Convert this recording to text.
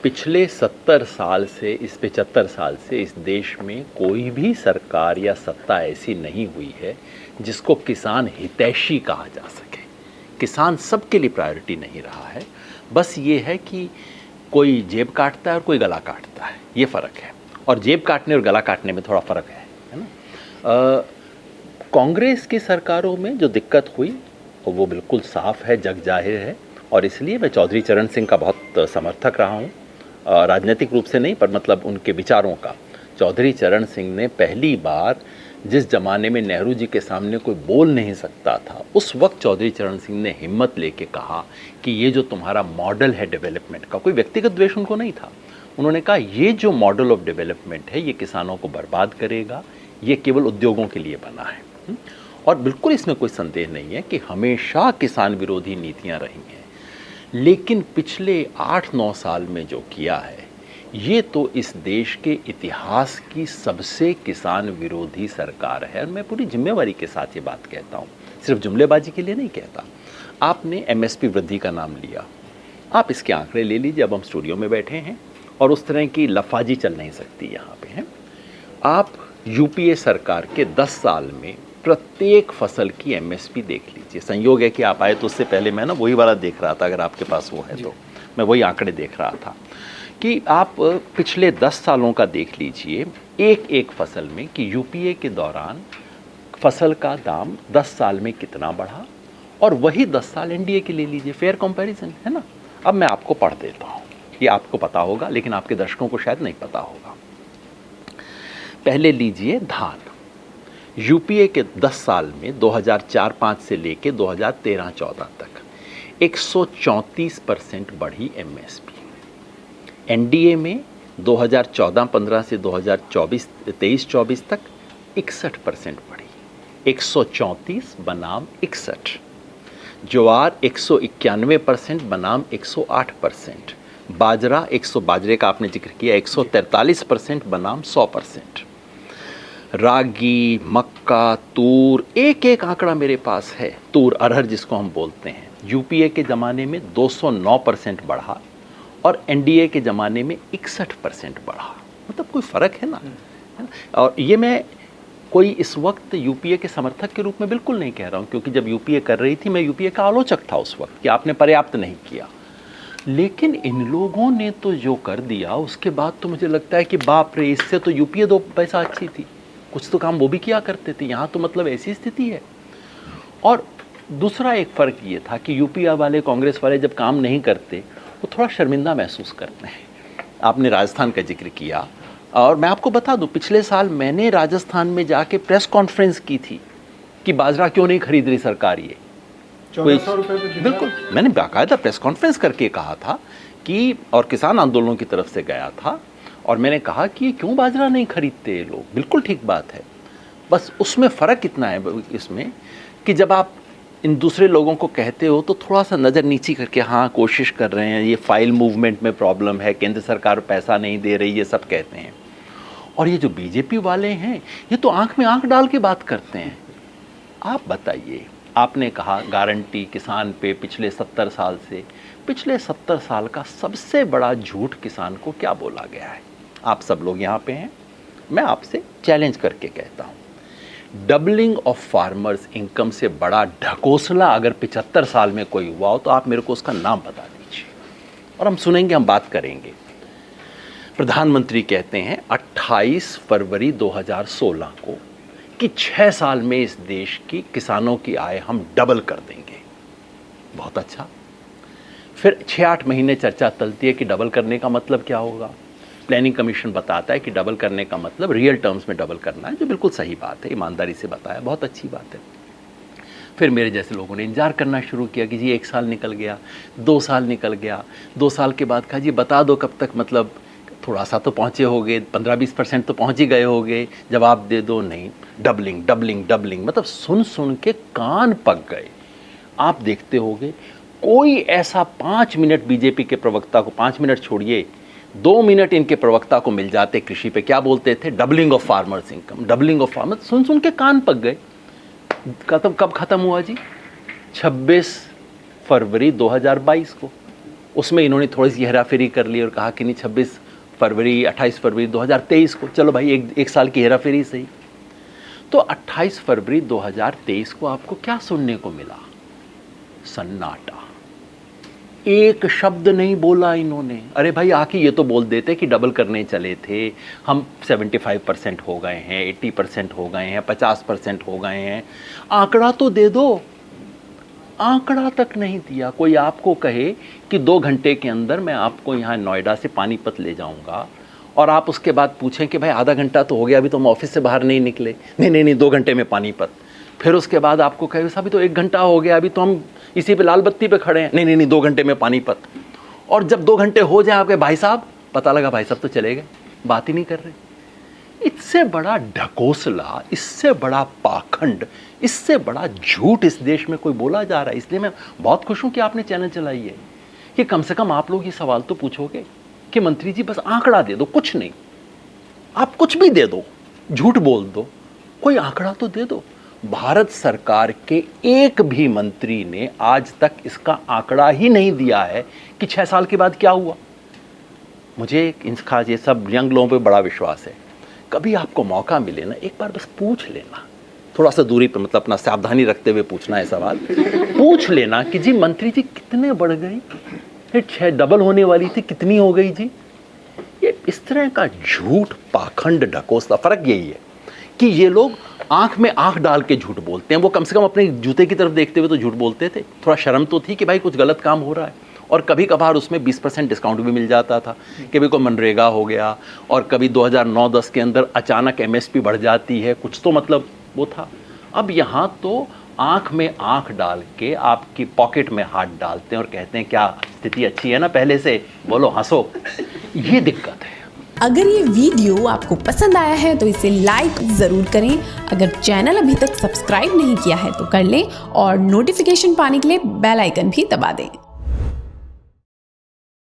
पिछले 70 साल से इस 75 साल से इस देश में कोई भी सरकार या सत्ता ऐसी नहीं हुई है जिसको किसान हितैषी कहा जा सके। किसान सबके लिए प्रायोरिटी नहीं रहा है। बस ये है कि कोई जेब काटता है और कोई गला काटता है, ये फ़र्क है। और जेब काटने और गला काटने में थोड़ा फ़र्क है ना। कांग्रेस की सरकारों में जो दिक्कत हुई वो बिल्कुल साफ है, जग जाहिर है। और इसलिए मैं चौधरी चरण सिंह का बहुत समर्थक रहा हूँ, राजनीतिक रूप से नहीं पर मतलब उनके विचारों का। चौधरी चरण सिंह ने पहली बार जिस ज़माने में नेहरू जी के सामने कोई बोल नहीं सकता था, उस वक्त चौधरी चरण सिंह ने हिम्मत लेके कहा कि ये जो तुम्हारा मॉडल है डेवलपमेंट का, कोई व्यक्तिगत द्वेष उनको नहीं था, उन्होंने कहा ये जो मॉडल ऑफ डेवलपमेंट है ये किसानों को बर्बाद करेगा, ये केवल उद्योगों के लिए बना है। और बिल्कुल इसमें कोई संदेह नहीं है कि हमेशा किसान विरोधी नीतियाँ रही हैं, लेकिन पिछले 8-9 साल में जो किया है ये तो इस देश के इतिहास की सबसे किसान विरोधी सरकार है। और मैं पूरी जिम्मेवारी के साथ ये बात कहता हूँ, सिर्फ जुमलेबाजी के लिए नहीं कहता। आपने एमएसपी वृद्धि का नाम लिया, आप इसके आंकड़े ले लीजिए। अब हम स्टूडियो में बैठे हैं और उस तरह की लफाजी चल नहीं सकती यहाँ पे है। आप यूपीए सरकार के 10 साल में प्रत्येक फसल की एमएसपी देख लीजिए। संयोग है कि आप आए तो उससे पहले मैं ना वही वाला देख रहा था, अगर आपके पास वो है तो मैं वही आंकड़े देख रहा था कि आप पिछले 10 सालों का देख लीजिए एक एक फसल में कि यूपीए के दौरान फसल का दाम 10 साल में कितना बढ़ा, और वही 10 साल एनडीए के ले लीजिए, फेयर कंपैरिजन है ना। अब मैं आपको पढ़ देता हूँ, ये आपको पता होगा लेकिन आपके दर्शकों को शायद नहीं पता होगा। पहले लीजिए धान। यूपीए के 10 साल में 2004-05 से लेके 2013-14 तक 134% बढ़ी एमएसपी। एनडीए में 2014-15 से 2023-24 तक 61% बढ़ी, 134 बनाम 61। ज्वार 191% बनाम 108%। बाजरा बाजरे का आपने जिक्र किया 143% बनाम 100%। रागी, मक्का, तूर, एक एक आंकड़ा मेरे पास है। तूर अरहर जिसको हम बोलते हैं, यूपीए के ज़माने में 209% बढ़ा और एनडीए के ज़माने में 61% बढ़ा। मतलब कोई फ़र्क है ना। और ये मैं कोई इस वक्त यूपीए के समर्थक के रूप में बिल्कुल नहीं कह रहा हूँ, क्योंकि जब यूपीए कर रही थी मैं यूपीए का आलोचक था उस वक्त कि आपने पर्याप्त नहीं किया। लेकिन इन लोगों ने तो जो कर दिया उसके बाद तो मुझे लगता है कि बाप रे, इससे तो यूपीए 2 पैसा अच्छी थी, कुछ तो काम वो भी किया करते थे। यहाँ तो मतलब ऐसी स्थिति है। और दूसरा एक फ़र्क ये था कि यूपीए वाले, कांग्रेस वाले जब काम नहीं करते वो थोड़ा शर्मिंदा महसूस करते हैं। आपने राजस्थान का जिक्र किया और मैं आपको बता दूं, पिछले साल मैंने राजस्थान में जाके प्रेस कॉन्फ्रेंस की थी कि बाजरा क्यों नहीं खरीद रही सरकार। ये 1400 रुपये बिल्कुल मैंने बाकायदा प्रेस कॉन्फ्रेंस करके कहा था कि, और किसान आंदोलनों की तरफ से गया था और मैंने कहा कि क्यों बाजरा नहीं खरीदते लोग। बिल्कुल ठीक बात है। बस उसमें फ़र्क इतना है इसमें कि जब आप इन दूसरे लोगों को कहते हो तो थोड़ा सा नज़र नीची करके हाँ कोशिश कर रहे हैं, ये फाइल मूवमेंट में प्रॉब्लम है, केंद्र सरकार पैसा नहीं दे रही, ये सब कहते हैं। और ये जो बीजेपी वाले हैं ये तो आंख में आंख डाल के बात करते हैं। आप बताइए, आपने कहा गारंटी किसान पे पिछले 70 साल से, पिछले 70 साल का सबसे बड़ा झूठ किसान को क्या बोला गया है? आप सब लोग यहाँ पे हैं, मैं आपसे चैलेंज करके कहता हूँ, डबलिंग ऑफ फार्मर्स इनकम से बड़ा ढकोसला अगर 75 साल में कोई हुआ हो तो आप मेरे को उसका नाम बता दीजिए और हम सुनेंगे, हम बात करेंगे। प्रधानमंत्री कहते हैं 28 फरवरी 2016 को कि 6 साल में इस देश की किसानों की आय हम डबल कर देंगे। बहुत अच्छा। फिर 6-8 महीने चर्चा चलती है कि डबल करने का मतलब क्या होगा। प्लानिंग कमीशन बताता है कि डबल करने का मतलब रियल टर्म्स में डबल करना है, जो बिल्कुल सही बात है, ईमानदारी से बताया, बहुत अच्छी बात है। फिर मेरे जैसे लोगों ने इंतजार करना शुरू किया कि जी 1 साल निकल गया, 2 साल निकल गया, 2 साल के बाद कहा जी बता दो कब तक, मतलब थोड़ा सा तो पहुँचे होगे, 15-20% तो पहुँच ही गए होगे, जवाब दे दो। नहीं, डबलिंग डबलिंग डबलिंग, मतलब सुन सुन के कान पक गए। आप देखते होगे कोई ऐसा 5 मिनट बीजेपी के प्रवक्ता को, 5 मिनट छोड़िए 2 मिनट इनके प्रवक्ता को मिल जाते कृषि पे, क्या बोलते थे? Doubling of farmers income, doubling of farmers. सुन सुन के कान पक गए। कब ख़त्म हुआ जी? 26 फरवरी 2022 को। उसमें इन्होंने थोड़ी सी हेराफेरी कर ली और कहा कि नहीं 26 फरवरी 28 फरवरी 2023 को, चलो भाई एक साल की हेराफेरी सही। तो 28 फरवरी 2023 को आपको क्या सुनने को मिला? सन्नाटा, एक शब्द नहीं बोला इन्होंने। अरे भाई आके ये तो बोल देते कि डबल करने चले थे, हम 75% हो गए हैं, 80% हो गए हैं, 50% हो गए हैं, आंकड़ा तो दे दो। आंकड़ा तक नहीं दिया। कोई आपको कहे कि 2 घंटे के अंदर मैं आपको यहाँ नोएडा से पानीपत ले जाऊँगा, और आप उसके बाद पूछें कि भाई आधा घंटा तो हो गया, अभी तो हम ऑफिस से बाहर नहीं निकले, नहीं 2 घंटे में पानीपत। फिर उसके बाद आपको कहे अभी तो 1 घंटा हो गया, अभी तो हम इसी पे लाल बत्ती पे खड़े हैं, नहीं 2 घंटे में पानीपत। और जब 2 घंटे हो जाए आपके भाई साहब, पता लगा भाई साहब तो चले गए, बात ही नहीं कर रहे। इससे बड़ा ढकोसला, इससे बड़ा पाखंड, इससे बड़ा झूठ इस देश में कोई बोला जा रहा है। इसलिए मैं बहुत खुश हूं कि आपने चैनल चलाई है कि कम से कम आप लोग ये सवाल तो पूछोगे कि मंत्री जी बस आंकड़ा दे दो, कुछ नहीं, आप कुछ भी दे दो, झूठ बोल दो, कोई आंकड़ा तो दे दो। भारत सरकार के एक भी मंत्री ने आज तक इसका आंकड़ा ही नहीं दिया है कि 6 साल के बाद क्या हुआ। मुझे इनका ये सब यंग लोगों पे बड़ा विश्वास है। कभी आपको मौका मिले ना, एक बार बस पूछ लेना, थोड़ा सा दूरी पर, मतलब अपना सावधानी रखते हुए पूछना है सवाल, पूछ लेना कि जी मंत्री जी कितने बढ़ गई, ये 6 डबल होने वाली थी, कितनी हो गई जी। ये इस तरह का झूठ, पाखंड, ढकोसला, फर्क यही है कि ये लोग आंख में आंख डाल के झूठ बोलते हैं। वो कम से कम अपने जूते की तरफ देखते हुए तो झूठ बोलते थे, थोड़ा शर्म तो थी कि भाई कुछ गलत काम हो रहा है। और कभी कभार उसमें 20% डिस्काउंट भी मिल जाता था, कभी कोई मनरेगा हो गया, और कभी 2009-10 के अंदर अचानक MSP बढ़ जाती है, कुछ तो मतलब वो था। अब यहाँ तो आंख में आंख डाल के आपकी पॉकेट में हाथ डालते हैं और कहते हैं क्या स्थिति अच्छी है ना पहले से, बोलो हंसो। ये दिक्कत है। अगर ये वीडियो आपको पसंद आया है तो इसे लाइक ज़रूर करें। अगर चैनल अभी तक सब्सक्राइब नहीं किया है तो कर लें, और नोटिफिकेशन पाने के लिए बेल आइकन भी दबा दें।